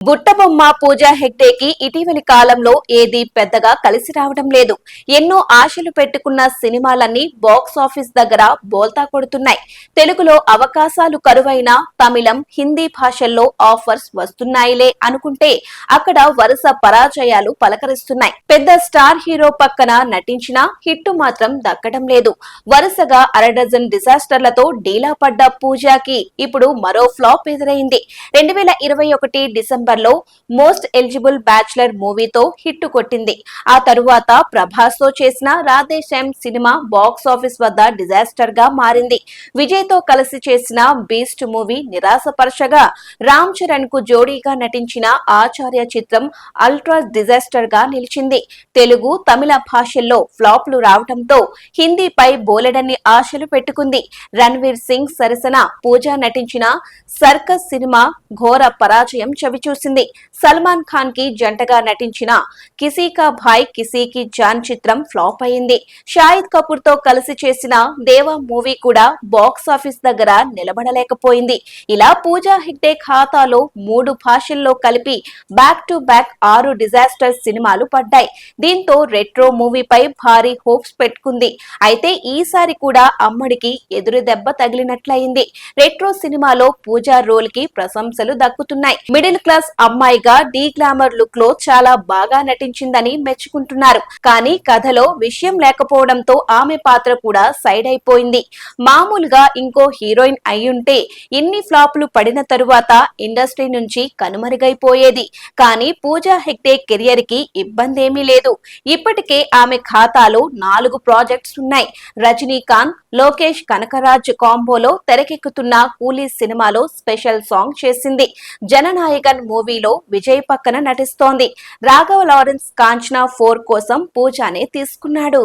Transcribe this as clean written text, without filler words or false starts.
బుట్టబొమ్మ పూజా హెగ్డేకి ఇటీవలి కాలంలో ఏది పెద్దగా కలిసి రావడం లేదు. ఎన్నో ఆశలు పెట్టుకున్న సినిమాలన్నీ బాక్స్ ఆఫీస్ దగ్గర బోల్తా కొడుతున్నాయి. తెలుగులో అవకాశాలు కరువైన తమిళం, హిందీ భాషల్లో ఆఫర్స్ వస్తున్నాయిలే అనుకుంటే అక్కడ వరుస పరాజయాలు పలకరిస్తున్నాయి. పెద్ద స్టార్ హీరో పక్కన నటించినా హిట్టు మాత్రం దక్కడం లేదు. వరుసగా అరడజన్ డిజాస్టర్లతో డీలా పడ్డ పూజాకి ఇప్పుడు మరో ఫ్లాప్ ఎదురైంది. 2021 డిసెంబర్ లో మోస్ట్ ఎలిజిబుల్ బ్యాచులర్ మూవీతో హిట్ కొట్టింది. ఆ తరువాత ప్రభాస్ తో చేసిన రాధేశ్యామ్ సినిమా బాక్స్ ఆఫీస్ వద్ద డిజాస్టర్ గా మారింది. విజయ్ తో కలిసి చేసిన బీస్ట్ మూవీ నిరాశపరచగా, రామ్ చరణ్ కు జోడీగా నటించిన ఆచార్య చిత్రం అల్ట్రా డిజాస్టర్ గా నిలిచింది. తెలుగు, తమిళ భాషల్లో ఫ్లాప్లు రావడంతో హిందీపై బోలెడన్ని ఆశలు పెట్టుకుంది. రణ్వీర్ సింగ్ సరసన పూజా నటించిన సర్కస్ సినిమా ఘోర పరాజయం చవిచూసింది. సల్మాన్ ఖాన్ కి జంటగా నటించిన కిసీ కా భాయ్ కిసీ కి జాన్ చిత్రం ఫ్లాప్ అయింది. షాహిద్ కపూర్ తో కలిసి చేసిన దేవా మూవీ కూడా బాక్స్ ఆఫీస్ దగ్గర నిలబడలేకపోయింది. ఇలా పూజా హెగ్డే ఖాతాలో 3 భాషల్లో కలిపి బ్యాక్ టు బ్యాక్ 6 డిజాస్టర్ సినిమాలు పడ్డాయి. దీంతో రెట్రో మూవీపై భారీ హోప్స్ పెట్టుకుంది. అయితే ఈసారి కూడా అమ్మడికి ఎదురు దెబ్బ తగిలినట్లయింది. రెట్రో సినిమాలో పూజా రోల్ కి ప్రశంసలు దక్కుతున్నాయి. మిడిల్ క్లాస్ అమ్మాయిగా డీ గ్లామర్ లుక్ లో చాలా బాగా నటించిందని మెచ్చుకుంటున్నారు. కానీ కథలో విషయం లేకపోవడంతో ఆమె పాత్ర కూడా సైడ్ అయిపోయింది. మామూలుగా ఇంకో హీరోయిన్ అయ్యుంటే ఇన్ని ఫ్లాపులు పడిన తరువాత ఇండస్ట్రీ నుంచి కనుమరుగైపోయేది. కానీ పూజా హెగ్డే కెరియర్ కి ఇబ్బందేమీ లేదు. ఇప్పటికే ఆమె ఖాతాలో 4 ప్రాజెక్ట్స్ ఉన్నాయి. రజనీకాంత్, లోకేష్ కనకరాజ్ కాంబోలో తెరకెక్కుతున్న కూలీ సినిమాలో స్పెషల్ సాంగ్ చేసింది. జననాయకన్ మూవీలో విజయ్ పక్కన నటిస్తోంది. రాఘవ లారెన్స్ కాంచనా 4 కోసం పూజానే తీసుకున్నాడు.